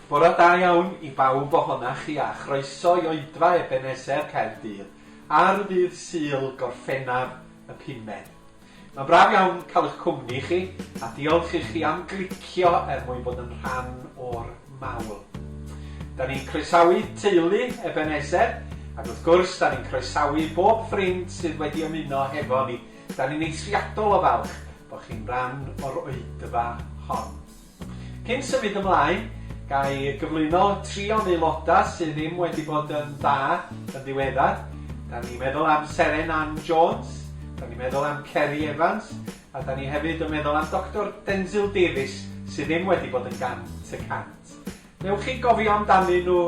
Bore da iawn i bawb ohonach chi a chroeso i Oedfa Ebeneser Caerdydd ar ddydd Sul Gorffennaf y 5. Mae'n braf iawn cael eich cwmni chi a diolch i chi am glicio mwyn bod yn rhan o'r mawl. Da ni'n croesawu teulu Ebeneser ac wrth gwrs da ni'n croesawu bob ffrind sydd wedi ymuno hefo ni. Da ni'n eithriadol o falch bod chi'n rhan o'r Oedfa hon. Cyn symud ymlaen, gai gyflwyno 3 o'n aelodau sydd ddim wedi bod yn dda yn ddiweddar. Da ni'n meddwl am Seren Ann Jones, da ni'n meddwl am Ceri Evans, a da ni hefyd yn meddwl am Dr Denzil Davies sydd ddim wedi bod yn 100%. Newch chi gofio amdanyn nhw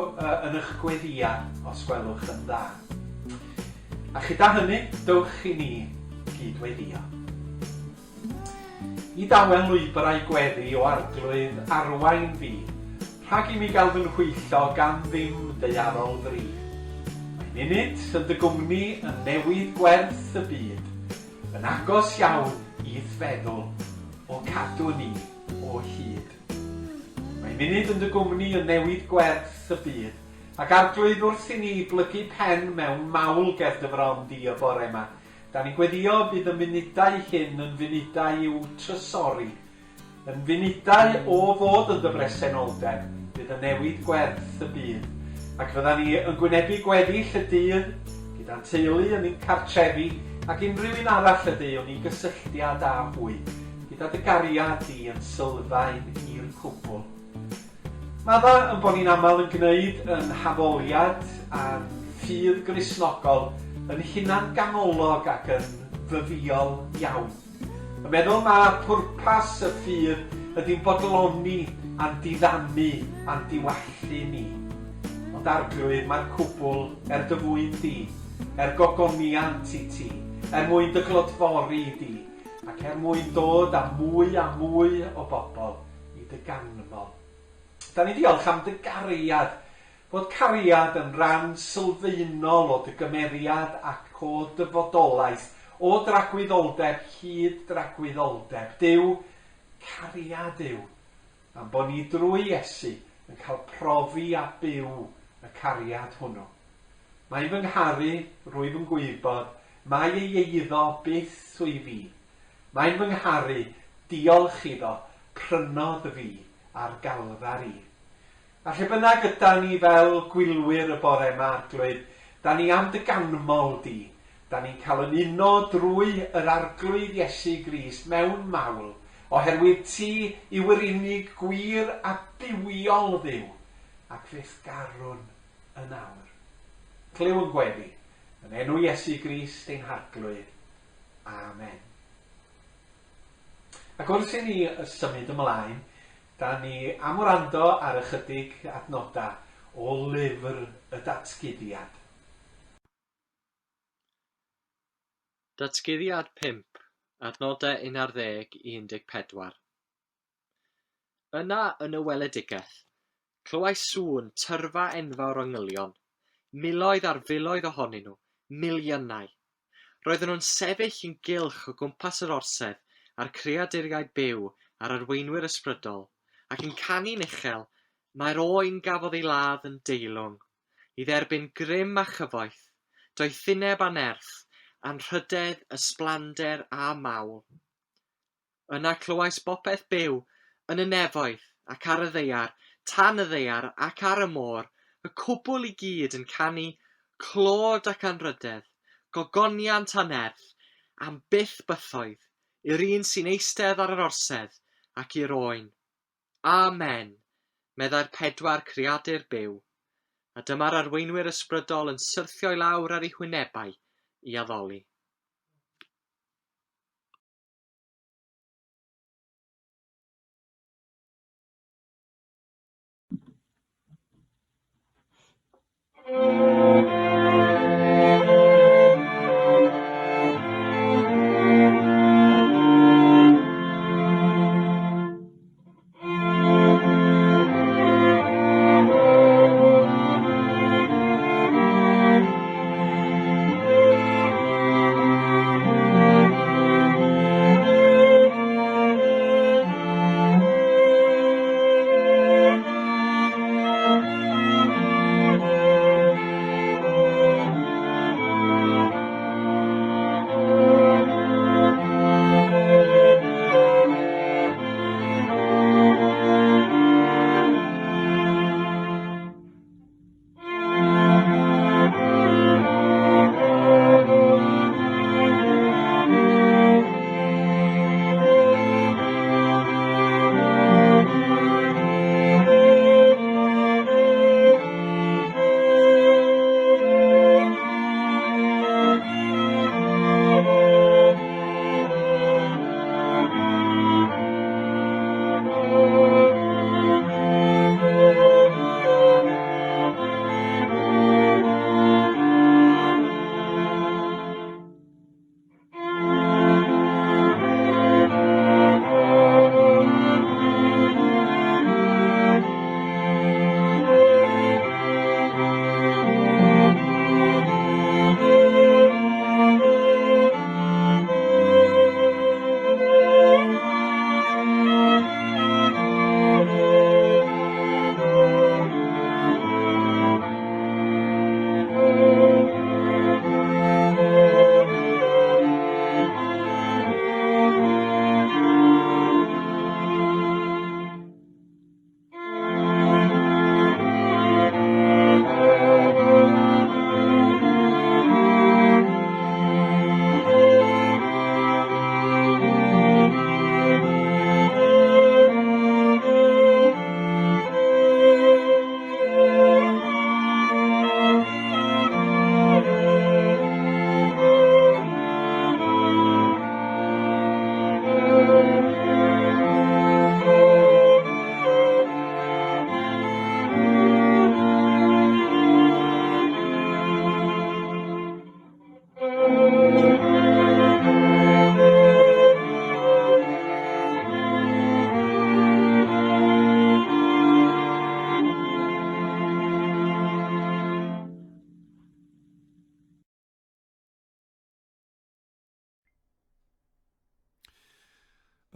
yn eich gweddia os gwelwch yn dda. A chyda hynny, dywch i ni gydweddio. I dawel lwybrau gweddi o arglwydd arwain fi, rhag i mi gael fy nhwyllo gan ddim deiarol ddri. Mae munud yn dy gwmni yn newid gwerth y byd, yn agos iawn i feddwl o cadw ni o hyd. Mae munud yn dy gwmni yn newid gwerth y byd, ac arglwydd wrth i ni blygu pen mewn mawl gerdyfron di y bore yma. Da ni gweddio bydd y munudau hyn yn funudau i'w trysori, yn funudau o fod yn dy bresenoldeb, bydd yn newid gwerth y byd. Ac fydda ni yn gwynebu gweddill y dydd, gyda'n teulu yn ein cartrefi, ac unrhyw un arall y dydd yn ei gysylltiad â hwy, gyda dy gariad di yn sylfaen i'r cwbl. Madda yn bod ni'n aml yn gwneud yn hafoliad a'n ffydd grisnogol, yn hunan ganolog ac yn ddyddiol iawn. Yn meddwl mae pwrpas y ffydd ydy'n bodloni a'n diddannu a'n diwallu ni. Ond arglwydd mae'r cwbl dy fwyn di, gogoniant i ti, mwyn dy glodfori di, ac mwyn dod a mwy o bobl i dy ganmol. Da ni diolch am dy gariad, bod cariad yn rhan sylfaenol o dy gymeriad ac o dy fodolaeth, o dragwyddoldeb hyd dragwyddoldeb. Duw, cariad yw, am bod ni drwy Iesu yn cael profi a byw y cariad hwnnw. Mae fy ngharu, rwyf yn gwybod, mae ei eiddo byth wy fi. Mae'n fy ngharu, diolch iddo, prynodd fi ar galfari. A lle bynnag yda ni fel gwylwyr y bore yma arglwydd, da ni am dy ganmol di. Da ni'n cael yn uno drwy yr arglwydd Iesu Grist mewn mawl, oherwydd ti yw'r unig gwir a bywiol ddiw, ac fydd garwn yn awr. Clyw yn gweddi, yn enw Iesu Grist ein harglwydd. Amen. Ac wrth i ni symud ymlaen, da ni am wrando ar ychydig adnodau o lyfr y Datguddiad. Datguddiad 5, adnodau 11 i 14. Yna yn y weledigaeth, clywais sŵn tyrfa enfawr o nghylion, miloedd ar filoedd ohonyn nhw, miliynau. Roedden nhw'n sefyll yn gylch o gwmpas yr orsedd a'r creaduriaid byw a'r arweinwyr ysbrydol, ac yn canu'n uchel, mae'r oen gafodd ei ladd yn deilwng, i dderbyn grym a chyfoeth, doethineb a nerth, anrhydedd, ysblander a mawl. Yna clywais bopeth byw yn y nefoedd ac ar y ddeiar, tan y ddeiar ac ar y môr, y cwbl i gyd yn canu clod ac anrhydedd, gogoniant a nerth, am byth bythoedd, i'r un sy'n eistedd ar yr orsedd ac i'r oen. Amen, meddai'r 4 creadur byw, a dyma'r arweinwyr ysbrydol yn syrthio i lawr ar eu hwynebau i addoli.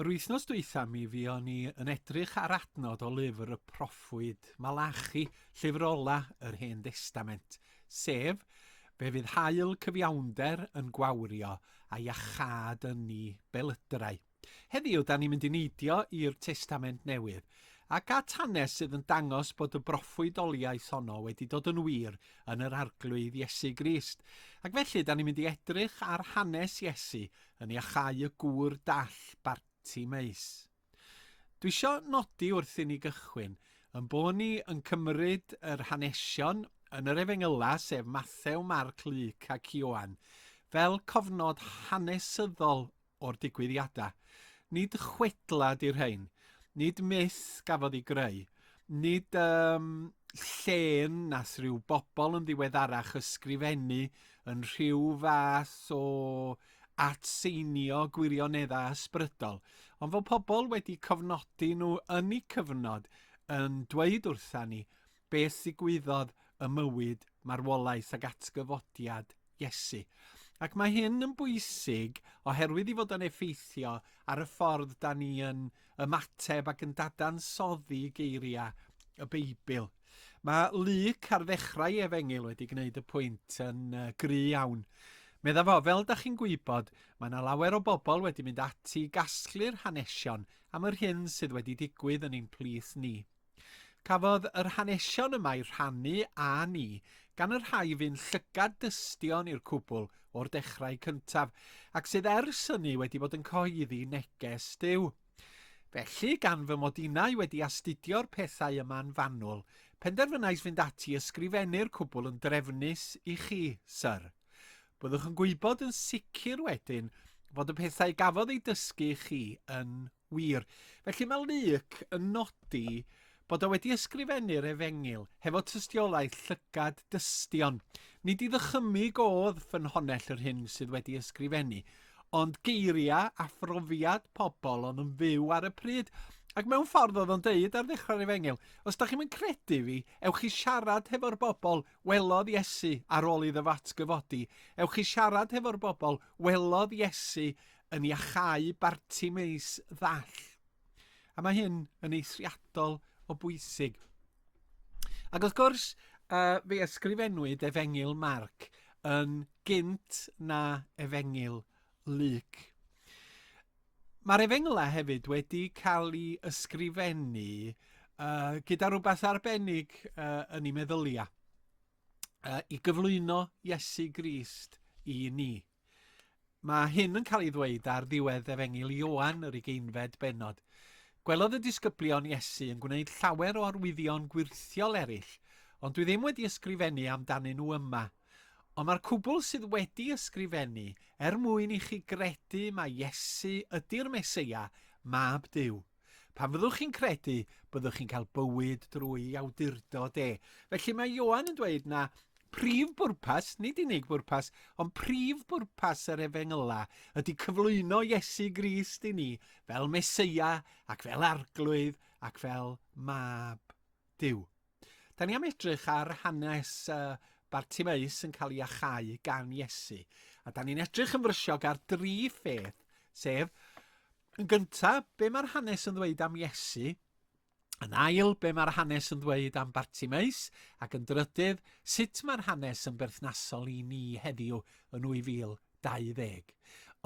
Yr wythnos dwytha mi fi o'n i yn edrych ar adnod o lyfr y proffwyd Malachi, llyfr ola yr Hen Testament, sef fe fydd haul cyfiawnder yn gwawrio a iachad yn ei belydrau. Heddiw, da ni'n mynd i neidio i'r Testament Newydd, ac at hanes sydd yn dangos bod y broffwydoliaeth honno wedi dod yn wir yn yr arglwydd Iesu Grist. Ac felly, da ni'n mynd i edrych ar hanes Iesu yn Iachau y gŵr dall Bartimeus. Dwi isio nodi wrth i ni gychwyn yn bod ni yn cymryd yr hanesion yn yr Efengyla, sef Mathew, Marc, Luc ac Ioan, fel cofnod hanesyddol o'r digwyddiadau. Nid chwedla di'r rhain, nid myth gafodd ei greu, nid llen nath rhyw bobl yn ddiweddarach ysgrifennu yn rhyw fath o atseinio gwirioneddau ysbrydol, ond fel pobl wedi cofnodi nhw yn eu cyfnod yn dweud wrtha ni beth ddigwyddodd y mywyd, marwolaeth ac atgyfodiad Iesu. Ac mae hyn yn bwysig oherwydd i fod yn effeithio ar y ffordd da ni yn ymateb ac yn dadansoddi geiriau y Beibl. Mae Luc ar ddechrau Efengyl wedi gwneud y pwynt yn gry iawn. Medda fo, fel da chi'n gwybod, mae yna lawer o bobl wedi mynd ati gasglu'r hanesion am yr hyn sydd wedi digwydd yn ein plith ni. Cafodd yr hanesion yma i rhannu a ni gan yr rhai fy'n llygad dystion i'r cwbl o'r dechrau cyntaf, ac sydd ers hynny wedi bod yn coeddi neges Duw. Felly, gan fy mod innau wedi astudio'r pethau yma'n fanwl, penderfynais fynd ati ysgrifennu'r cwbl yn drefnus i chi, syr. Byddwch yn gwybod yn sicr wedyn fod y pethau gafodd ei dysgu i chi yn wir. Felly mae Luc yn nodi bod o wedi ysgrifennu'r Efengyl hefo tystiolaeth llygad dystion. Nid i ddychymig oedd ffynhonnell yr hyn sydd wedi ysgrifennu, ond geiriau a phrofiad pobl ond yn fyw ar y pryd. Ac mewn ffordd oedd o'n deud ar ddechrau'r Efengyl, os da chi'n credu fi, ewch chi siarad hefo'r bobl welodd Iesu ar ôl iddo atgyfodi. Ewch chi siarad hefo'r bobl welodd Iesu yn Iachau Bartimeus ddall. A mae hyn yn eithriadol o bwysig. Ac wrth gwrs, fe ysgrifennwyd Efengyl Marc yn gynt na Efengyl Luc. Mae'r Efengylau hefyd wedi cael ei ysgrifennu gyda rhywbeth arbennig yn ei meddyliau i gyflwyno Iesu Grist i ni. Mae hyn yn cael ei ddweud ar ddiwedd Efengyl Ioan yr 20 bennod. Gwelodd y disgyblion Iesu yn gwneud llawer o arwyddion gwirthiol eraill, ond dwi ddim wedi ysgrifennu amdanyn nhw yma. Ond mae'r cwbl sydd wedi ysgrifennu mwyn i chi gredu mae Iesu ydy'r Meseia, mab Duw. Pan fyddwch chi'n credu, byddwch chi'n cael bywyd drwy awdurdod e. Felly mae Ioan yn dweud na prif bwrpas, nid unig bwrpas, ond prif bwrpas yr Efengyla ydy cyflwyno Iesu Grist i ni fel Meseia ac fel arglwydd ac fel mab Duw. Da ni am edrych ar hanes Bartimeus yn cael ei achau gan Iesu. A da ni'n edrych yn frysiog ar 3 pheth, sef, yn gyntaf, be mae'r hanes yn ddweud am Iesu, yn ail, be mae'r hanes yn ddweud am Bartimeus, ac yn drydydd, sut mae'r hanes yn berthnasol i ni heddiw yn 2020.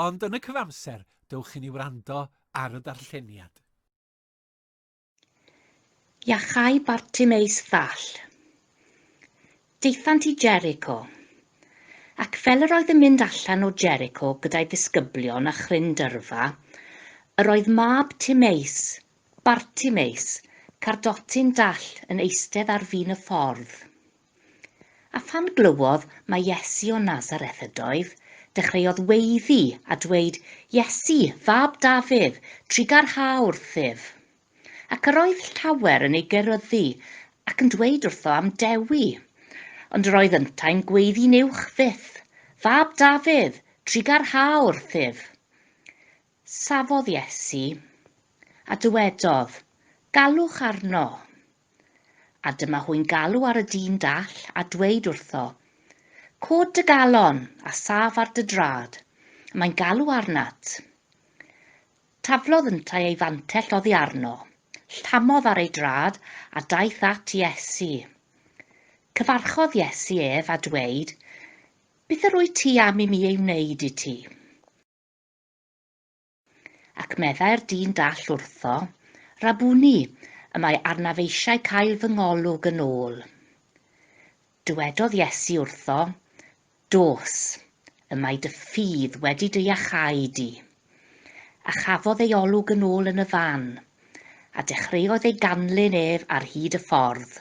Ond yn y cyfamser, dewch i ni wrando ar y darlleniad. Iachau Bartimeus ddall. Deithant i Jericho, ac fel yr oedd yn mynd allan o Jericho gyda'i ddisgyblion a chryndyrfa, yr oedd mab Timeus, Bartimeus, cardotyn dall yn eistedd ar fin y ffordd. A phan glywodd mae Iesu o Nazareth ydoedd, dechreuodd weiddi a dweud, Iesu, fab Dafydd, trigarha wrthyf. Ac yr oedd llawer yn ei gyryddu ac yn dweud wrtho am dewi. Ond yr oedd yntau'n gweiddi'n uwch fyth, fab Dafydd, trigarha wrthyf. Safodd Iesu, a dywedodd, galwch arno. A dyma hwy'n galw ar y dyn dall a dweud wrtho, cod dy galon a saf ar dy drad, a mae'n galw arnat. Taflodd yntau ei fantell oddi arno, llamodd ar ei drad a daeth at Iesu. Cyfarchodd Iesu ef a dweud, beth yr wyt ti am i mi ei wneud i ti? Ac meddai'r dyn dall wrtho, Rabwni, y mae arnaf eisiau cael fy ngolwg yn ôl. Dywedodd Iesu wrtho, dos, y mae dy ffydd wedi dy iachau di. A chafodd ei olwg yn ôl yn y fan, a dechreuodd ei ganlyn ef ar hyd y ffordd.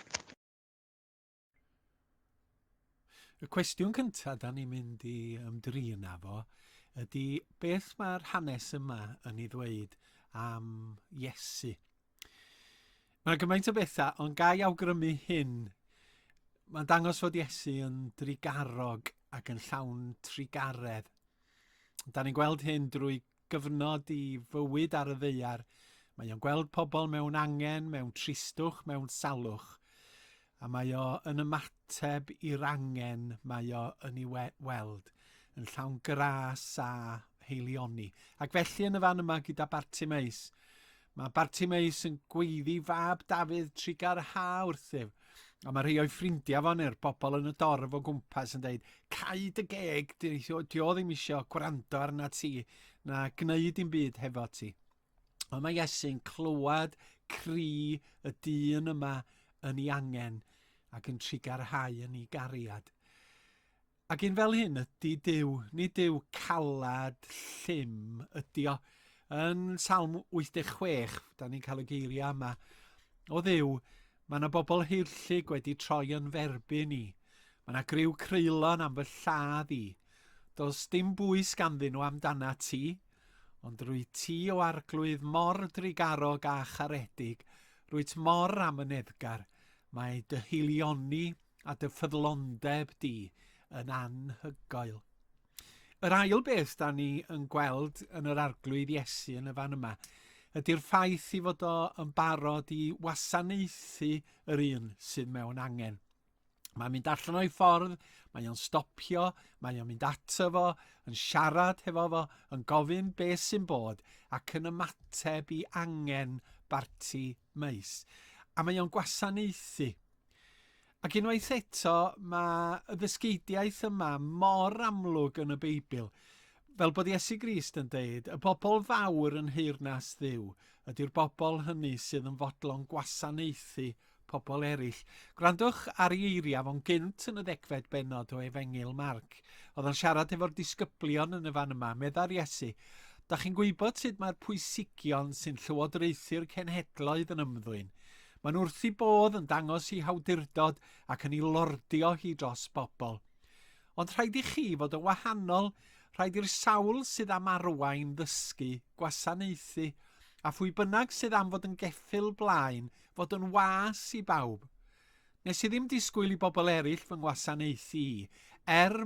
Y cwestiwn cyntaf da ni'n mynd i ymdrin â fo ydy beth mae'r hanes yma yn ei ddweud am Iesu. Mae gymaint o bethau, ond gai awgrymu hyn. Mae'n dangos fod Iesu yn drigarog ac yn llawn trigaredd. Da ni'n gweld hyn drwy gyfnod i fywyd ar y ddaear. Mae o'n gweld pobl mewn angen, mewn tristwch, mewn salwch. A mae o yn ymateb i'r angen mae o yn ei weld, yn llawn gras a heilioni. Ac felly yn y fan yma gyda Bartimeus, mae Bartimeus yn gweiddi fab Dafydd trigar ha wrthyf. A mae rhai o'i ffrindiau fo neu'r bobl yn y dorf o gwmpas yn dweud, cau dy geg, di o ddim eisiau gwrando arna ti, na gwneud dim byd hefo ti. Ond mae Iesu'n clywed cri y dyn yma yn ei angen ac yn trigarhau yn ei gariad. Ac un fel hyn ydy Duw, nid Duw calad llym ydy o. Yn Salm 86, da ni'n cael y geiriau yma, o Dduw, mae yna bobl hirllig wedi troi yn ferbyn ni. Mae yna griw creulon am fy lladd i. Does dim bwys ganddyn nhw amdana ti, ond rwy ti o arglwydd mor drigarog a charedig, rwyt mor am y neddgar, mae dy hilioni a dy ffyddlondeb di yn anhygoel. Yr ail beth da ni yn gweld yn yr arglwydd Iesu yn y fan yma ydy'r ffaith i fod o yn barod i wasanaethu yr un sydd mewn angen. Mae'n mynd allan o'i ffordd, mae o'n stopio, mae o'n mynd ato fo, yn siarad hefo fo, yn gofyn beth sy'n bod ac yn ymateb i angen Bartimeus. A mae o'n gwasanaethu. Ac unwaith eto, mae y ddysgeidiaeth yma mor amlwg yn y Beibl. Fel bod Iesu Grist yn deud, y bobl fawr yn heyrnas Dduw ydy'r bobl hynny sydd yn fodlon gwasanaethu pobl eraill. Gwrandwch ar ei eiriau fo'n gynt yn y 10fed bennod o Efengil Marc. Oedd yn siarad efo'r disgyblion yn y fan yma, meddai'r Iesu. Da chi'n gwybod sut mae'r pwysigion sy'n llywodraethu'r cenhedloedd yn ymddwyn. Mae'n wrth i bodd yn dangos ei hawdurdod ac yn ei lordio hi dros bobl. Ond rhaid i chi fod yn wahanol, rhaid i'r sawl sydd am arwain ddysgu, gwasanaethu, a phwy bynnag sydd am fod yn geffyl blaen, fod yn was i bawb. Nes i ddim disgwyl i bobl eraill fy ngwasanaethu i,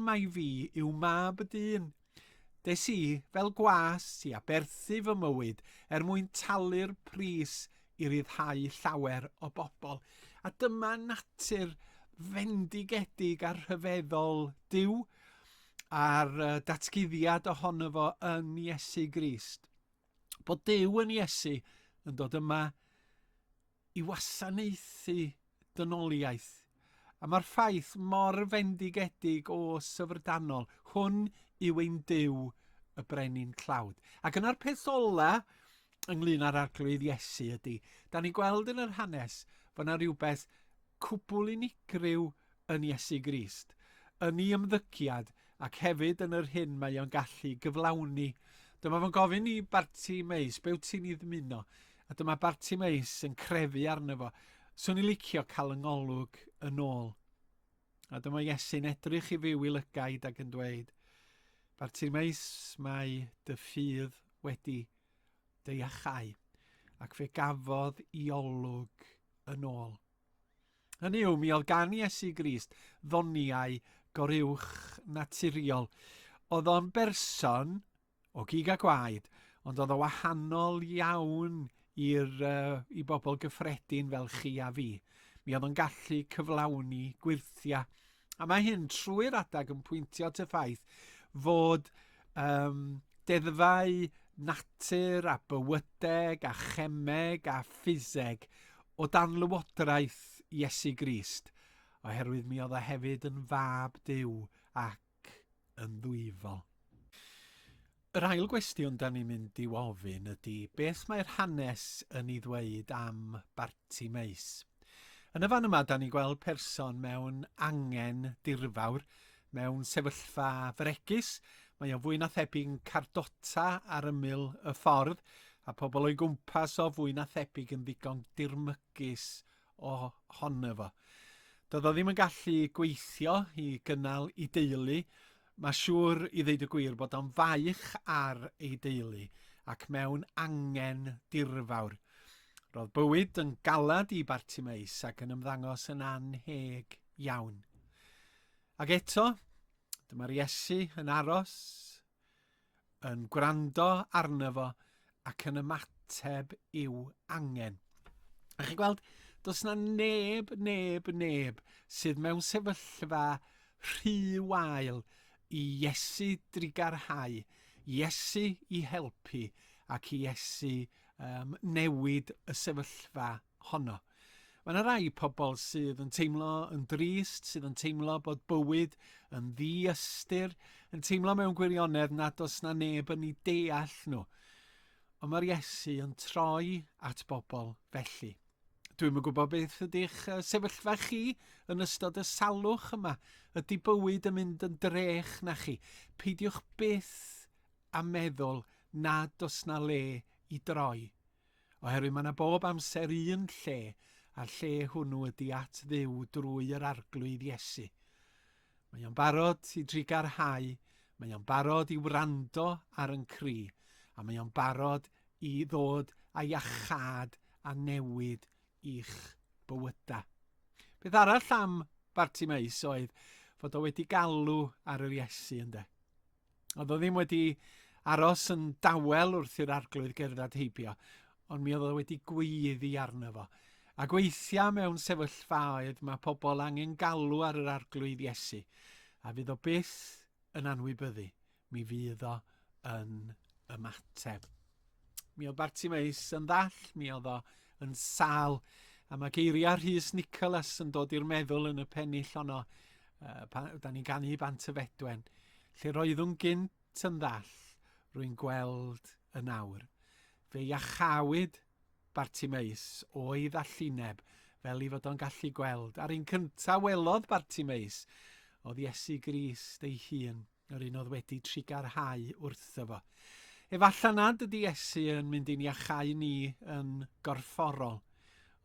mai fi yw mab y dyn. Des i, fel gwas, i aberthu fy mywyd mwyn talu'r pris i ryddhau llawer o bobl. A dyma natur fendigedig a rhyfeddol Duw a'r datguddiad ohono fo yn Iesu Grist. Bod Duw yn Iesu yn dod yma i wasanaethu dynoliaeth. A mae'r ffaith mor fendigedig o syfrdanol. Hwn yw ein Duw y brenin clawd. Ac yna'r peth ola ynglyn â'r arglwydd Iesu ydy, da ni gweld yn yr hanes fod yna rhywbeth cwbl unigryw yn Iesu Grist, yn ei ymddygiad ac hefyd yn yr hyn mae o'n gallu gyflawni. Dyma fo'n gofyn i Bartimeus, be wyt ti'n ei ddymuno? A dyma Bartimeus yn crefu arno fo. Swn i licio cael yng ngolwg yn ôl. A dyma Iesu'n edrych i fyw i lygaid ac yn dweud, Bartimeus, mae dy ffydd wedi dy iachau, ac fe gafodd i olwg yn ôl. Hynny yw, mi oedd gan Iesu Grist ddoniau goruwch naturiol. Oedd o'n berson o gig a gwaed, ond oedd o wahanol iawn i bobl gyffredin fel chi a fi. Mi oedd o'n gallu cyflawni gwirthia. A mae hyn trwy'r adag yn pwyntio at y ffaith fod deddfau natur a bywydeg a chemeg a ffiseg o dan lywodraeth Iesu Grist, oherwydd mi oedd e hefyd yn fab Duw ac yn ddwyfol. Yr ail gwestiwn da ni'n mynd i ofyn ydy, beth mae'r hanes yn ei ddweud am Bartimeus? Yn y fan yma, da ni'n gweld person mewn angen dirfawr, mewn sefyllfa fregus. Mae o fwy na thebyg cardota ar ymyl y ffordd, a pobl o'i gwmpas o fwy na thebyg yn ddigon dirmygus ohono fo. Doedd o ddim yn gallu gweithio i gynnal ei deulu. Mae siŵr i ddeud y gwir bod o'n faich ar ei deulu ac mewn angen dirfawr. Roedd bywyd yn galad i Bartimeus ac yn ymddangos yn anheg iawn. Ac eto, dyma'r Iesu yn aros, yn gwrando arno fo ac yn ymateb i'w angen. A chi gweld, does na neb sydd mewn sefyllfa rhy wael i Iesu drigarhau, Iesu i helpu ac i Iesu newid y sefyllfa honno. Mae yna rai pobl sydd yn teimlo yn drist, sydd yn teimlo bod bywyd yn ddiystyr, yn teimlo mewn gwirionedd nad oes na neb yn ei deall nhw. Ond mae'r Iesu yn troi at bobl felly. Dwi'm yn gwybod beth ydych sefyllfa chi yn ystod y salwch yma. Ydy bywyd yn mynd yn drech na chi. Peidiwch byth a meddwl nad oes na le i droi. Oherwydd mae yna bob amser un lle, a'r lle hwnnw ydy at Dduw drwy yr arglwydd Iesu. Mae o'n barod i drigarhau, mae o'n barod i wrando ar yn cri, a mae o'n barod i ddod a iachad a newid i'ch bywyda. Beth arall am Bartimeus oedd fod o wedi galw ar yr Iesu ynde. Oedd o ddim wedi aros yn dawel wrth i'r arglwydd gerdded heibio, ond mi oedd o wedi gweiddi arno fo. A gweithio mewn sefyllfaoedd mae pobl angen galw ar yr arglwydd Iesu, a fydd o byth yn anwybyddu, mi fydd o yn ymateb. Mi oedd Bartimeus yn ddall, mi oedd o yn sal, a mae geiriau Rhys Nicholas yn dod i'r meddwl yn y pennill honno, da ni'n ganu bant y fedwen, lle roeddwn gynt yn ddall, rwy'n gweld y nawr. Fe iachawyd Bartimeus o'i ddallineb, fel i fod o'n gallu gweld. A'r un cyntaf welodd Bartimeus, oedd Iesu Grist ei hun, yr un oedd wedi trigarhau wrtho fo. Efallai nad ydy Iesu yn mynd i'n iachau ni yn gorfforol,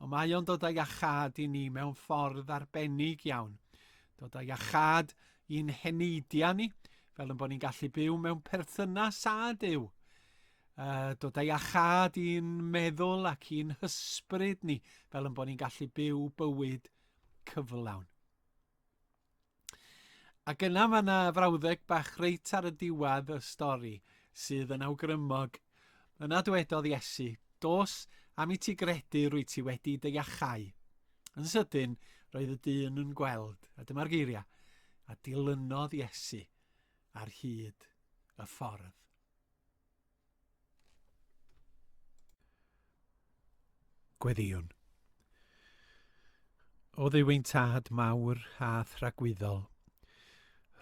ond mae o'n dod â iachad i ni mewn ffordd arbennig iawn. Dod â iachad i'n heneidia ni, fel yn bod ni'n gallu byw mewn perthynas â Duw. Dod â iachad i'n meddwl ac i'n hysbryd ni, fel yn bod ni'n gallu byw bywyd cyflawn. Ac yna mae yna frawddeg bach reit ar y diwedd y stori, sydd yn awgrymog. Yna dywedodd Iesu, dos am i ti gredu rwy ti wedi dy iachau. Yn sydyn, roedd y dyn yn gweld, a dyma'r geiriau, a dilynodd Iesu ar hyd y ffordd. Gweddiwn. O Dduw ein tad mawr a thragwyddol,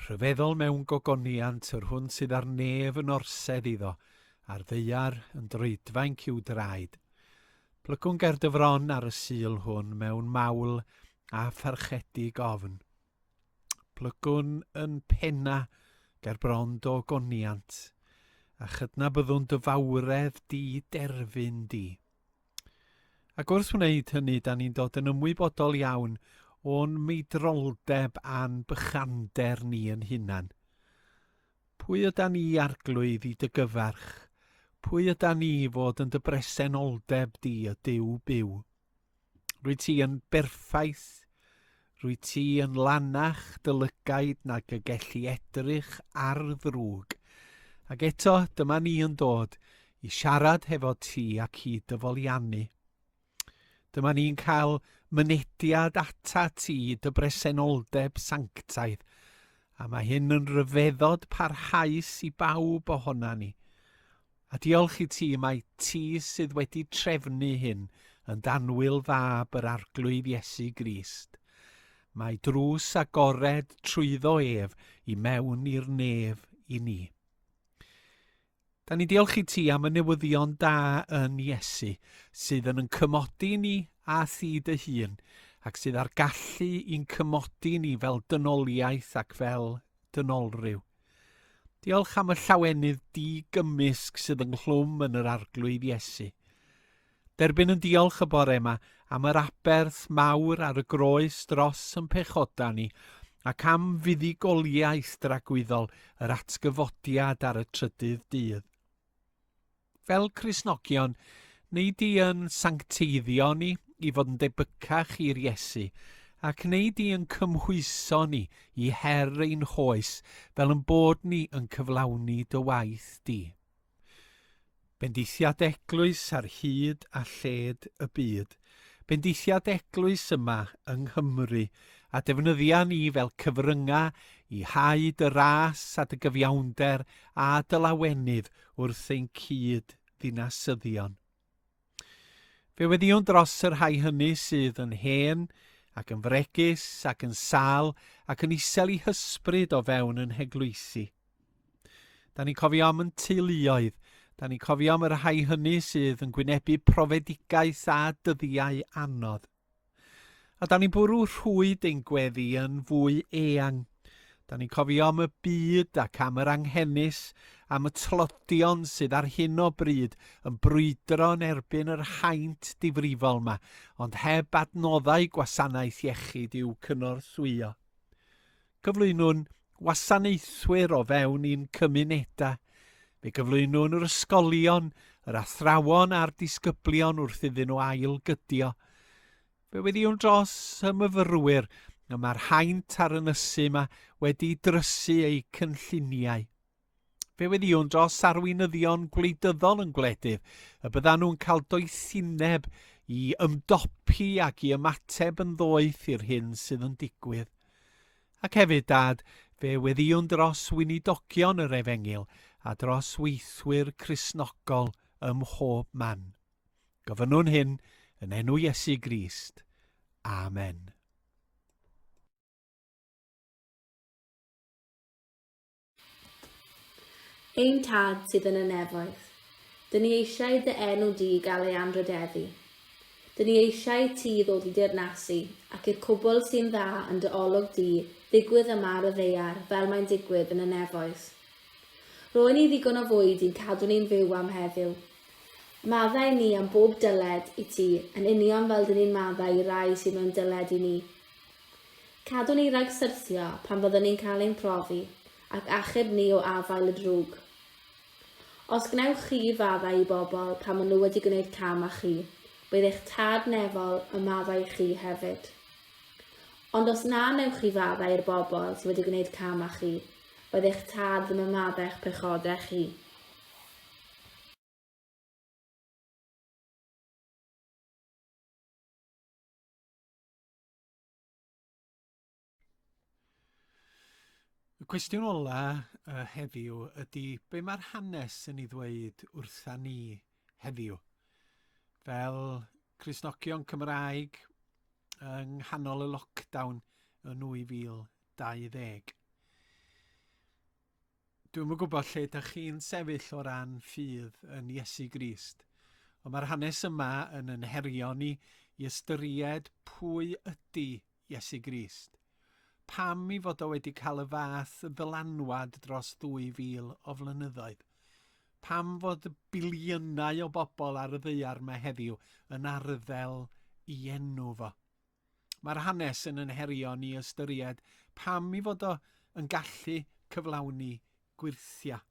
rhyfeddol mewn gogoniant yr hwn sydd ar nef yn orsedd iddo, a'r ddeiar yn droedfaen ciw draed. Plygwn gerdyfron ar y sul hwn mewn mawl a pharchedig ofn. Plygwn yn penna ger brond o goniant, a chydna byddwn dyfawredd di derfyn di. Ac wrth wneud hynny, da ni'n dod yn ymwybodol iawn o'n meidroldeb a'n bychander ni yn hunan. Pwy yda ni arglwydd i dy gyfarch? Pwy yda ni fod yn dy bresenoldeb di y Duw byw? Rwy ti yn berffaith, rwy ti yn lanach dylygaid nag y gellu edrych ar ddrwg. Ac eto dyma ni yn dod i siarad hefo ti ac i dyfoliannu. Dyma ni'n cael mynediad ata ti dy bresenoldeb sanctaidd, a mae hyn yn ryfeddod parhaus i bawb ohona ni. A diolch i ti mae ti sydd wedi trefnu hyn yn danwyl fab yr arglwydd Iesu Grist. Mae drws agored trwyddo ef i mewn i'r nef i ni. Da ni diolch i ti am y newyddion da yn Iesu sydd yn cymodi ni a thi dy hun ac sydd ar gallu i'n cymodi ni fel dynoliaeth ac fel dynolryw. Diolch am y llawenydd di-gymysg sydd yn nghlwm yn yr arglwydd Iesu. Derbyn yn diolch y bore yma am yr aberth mawr ar y groes dros yn pechoda ni ac am fuddugoliaeth dragwyddol yr atgyfodiad ar y trydydd dydd. Fel Cristnogion, neu di yn sancteiddio ni i fod yn debycach i'r Iesu ac neu di yn cymhwyso ni i her ein hoes fel yn bod ni yn cyflawni dy waith di. Bendithiad eglwys ar hyd a lled y byd. Bendithiad eglwys yma yng Nghymru a defnyddia ni fel cyfrynga i haid y ras a dy gyfiawnder a dy lawenydd wrth ein cyd ddinasyddion. Fe weddiwn dros yr rhai hynny sydd yn hen ac yn fregus ac yn sal ac yn isel i hysbryd o fewn yn heglwysi. Da ni'n cofio am yn teuluoedd, da ni'n cofio am yr rhai hynny sydd yn gwynebu profedigaeth a dyddiau anodd. A da ni'n bwrw rhwyd ein gweddi yn fwy eang. Da ni'n cofio am y byd ac am yr anghennus, am y tlodion sydd ar hyn o bryd yn brwydro yn erbyn yr haint difrifol yma, ond heb adnoddau gwasanaeth iechyd i'w cynorthwyo. Cyflwynwn wasanaethwyr o fewn i'n cymunedau. Fe gyflwynwn yr ysgolion, yr athrawon a'r disgyblion wrth iddyn nhw ailgydio. Fe weddiwn dros y myfyrwyr y mae'r haint ar ynysu yma wedi drysu ei cynlluniau. Fe weddiwn dros arweinyddion gwleidyddol yn gwledydd y byddan nhw'n cael doethineb i ymdopi ac i ymateb yn ddoeth i'r hyn sydd yn digwydd. Ac hefyd, Dad, fe weddiwn dros weinidogion yr Efengil a dros weithwyr Cristnogol ym mhob man. Gofynnwn hyn yn enw Iesu Grist. Amen. Ein tad sydd yn y nefoedd, dyn ni eisiau dy enw di gael ei anrhydeddu. Dyn ni eisiau ti ddod i dirnasu ac i'r cwbl sy'n dda yn dy olwg di ddigwydd yma ar y ddeiar fel mae'n digwydd yn y nefoedd. Rwy'n ni ddigon o fwyd i'n cadw ni'n fyw am heddiw. Maddau ni am bob dyled i ti yn union fel dyn ni'n maddau i rai sydd mewn dyled i ni. Cadw ni rhag syrthio pan byddwn ni'n cael ein profi ac achub ni o afael y drwg. Os gnewch chi faddau i bobl pan maen nhw wedi gwneud cam â chi, bydd eich tad nefol y maddau chi hefyd. Ond os na newch chi faddau i'r bobl sydd wedi gwneud cam â chi, bydd eich tad ddim yn maddau'ch pechodau chi. Y cwestiwn ola heddiw ydy be mae'r hanes yn ei ddweud wrtha ni heddiw fel Cristnogion Cymraeg yng nghanol y lockdown yn 2020. Dwi'm yn gwybod lle ydych chi'n sefyll o ran ffydd yn Iesu Grist, ond mae'r hanes yma yn ein herio ni i ystyried pwy ydy Iesu Grist. Pam i fod o wedi cael y fath y ddylanwad dros 2000 o flynyddoedd? Pam fod y biliynau o bobl ar y ddaear yma heddiw yn arddel i enw fo? Mae'r hanes yn herio ni ystyried pam i fod o yn gallu cyflawni gwirthia.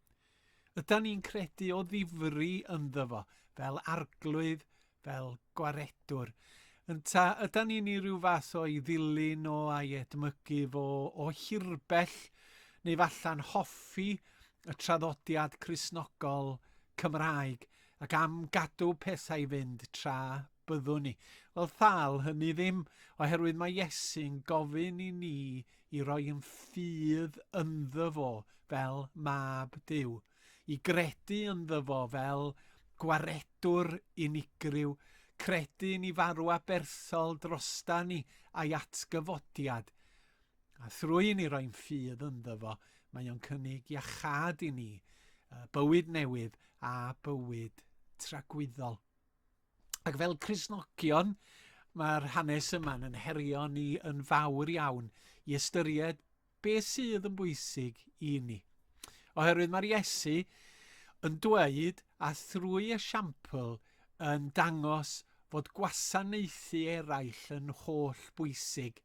Ydan ni'n credu o ddifri ynddo fo fel arglwydd, fel gwaredwr. Ydan ni'n ei ryw fath o'i ddilyn o a'i edmygu fo o hirbell neu falle'n hoffi y traddodiad Cristnogol Cymraeg ac am gadw pethau i fynd tra byddwn ni. Wel, thal hynny ddim, oherwydd mae Iesu'n gofyn i ni i roi yn ffydd ynddo fo fel mab Duw. i gredu ynddo fo fel gwaredwr unigryw, credu ni farw aberthol drosta ni a'i atgyfodiad. A thrwy ni roi'n ffydd ynddo fo, mae o'n cynnig iachad i ni, bywyd newydd a bywyd tragwyddol. Ac fel Cristnogion, mae'r hanes yma'n yn herio ni yn fawr iawn i ystyried beth sydd yn bwysig i ni. Oherwydd mae'r Iesu yn dweud a thrwy esiampl yn dangos fod gwasanaethu eraill yn holl bwysig.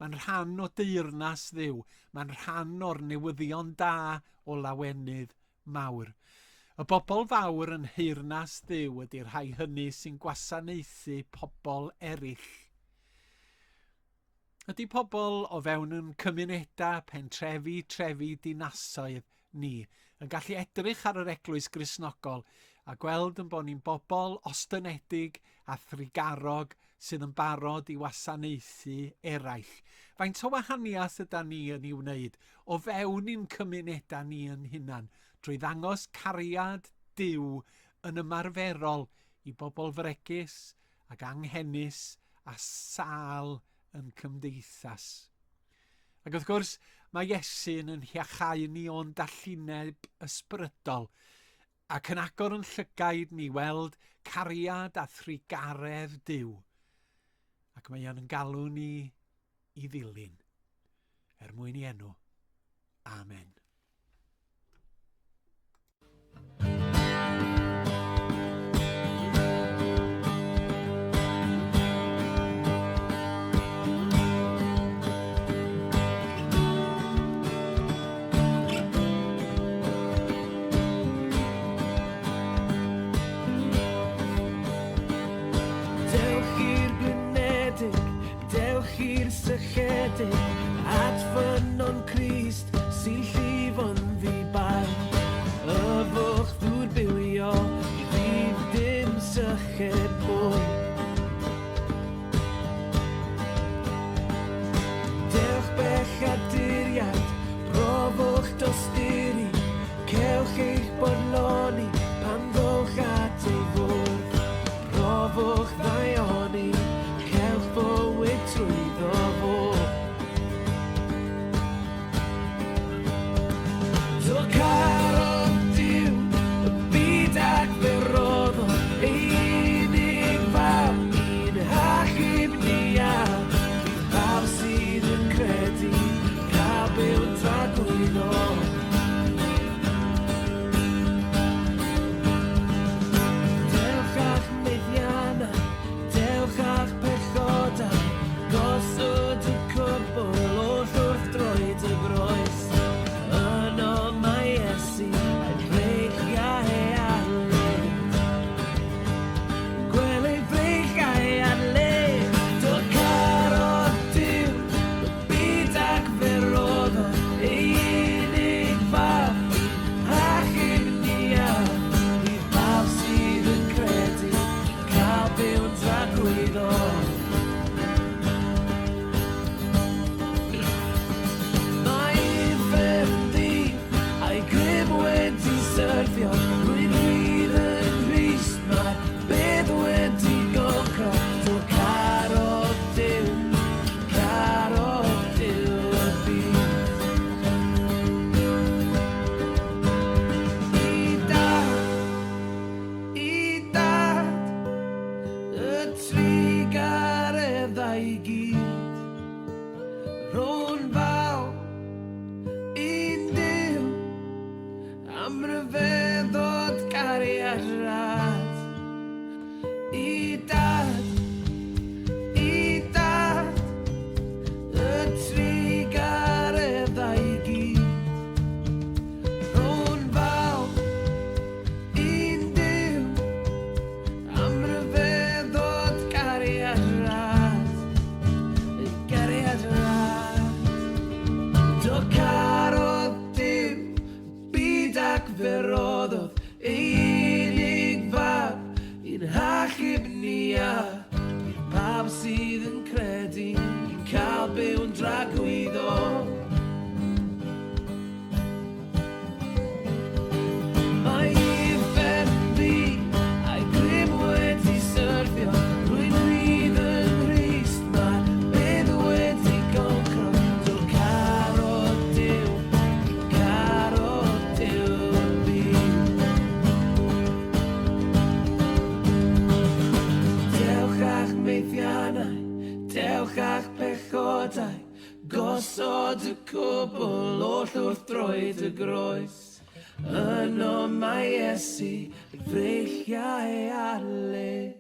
Mae'n rhan o deyrnas Dduw, mae'n rhan o'r newyddion da o lawenydd mawr. Y bobl fawr yn heyrnas Dduw ydy'r rhai hynny sy'n gwasanaethu pobl eraill. Ydy pobl o fewn yn cymunedau, trefi dinasoedd ni yn gallu edrych ar yr eglwys Gristnogol a gweld yn bod ni'n bobl ostynedig a thrigarog sydd yn barod i wasanaethu eraill. Faint o wahaniaeth yda ni yn ei wneud o fewn i'n cymunedau ni yn hunan drwy ddangos cariad Duw yn ymarferol i bobl fregus ac anghennus a sâl yn cymdeithas. Ac wrth gwrs, mae Iesu'n yn Iachau ni o'n dallineb ysbrydol ac yn agor yn llygaid ni weld cariad a thrigaredd Duw. Ac mae o'n galw ni i ddilyn mwyn i enw. Amen. Sychedig at ffynon Crist sy'n llifo'n ddibar. Y fwch ddŵr bywio i ddydd dim syched mwy. Dewch bech a diriad, rofwch dosturi, cewch eich bodloni pan ddwch at ei fwrdd. Rofwch ddaioni, cewch bywyd trwyddo fo. Do carodd Duw y byd ac fe roddo ei unig fam i'n hachub ni a bydd pawb sydd yn credu cael byw tragwyddo. Dewch a'ch meddianna, dewch a'ch pechoda, gosod y cwbl wrth droed y groes. Yno mae Iesu yn breichiau ar led. Gwel ei breichiau ar led. Do carodd Duw y byd ac fe roddo ei unig fam achub ni a bydd pawb sydd yn credu cael byw'n tragwyddo. Syrthio rwy'n rhydd yn Grist, mae beth wedi gocro. Do carodd Duw y byd. I dad, y trigareddau i gyd, rhwng faw i'n Duw, am ryfeddod cariad rad. I dad, y trigareddau i gyd, rhwng faw i'n Duw, am ryfeddod cariad rad. Cariad rad. Do carodd Duw byd ac fe roddodd ei unig fam i'n hachub ni a bydd pawb sydd yn credu i'n cael byw'n dragwyddo. groes. Yno mae Iesu yn freichiau ale.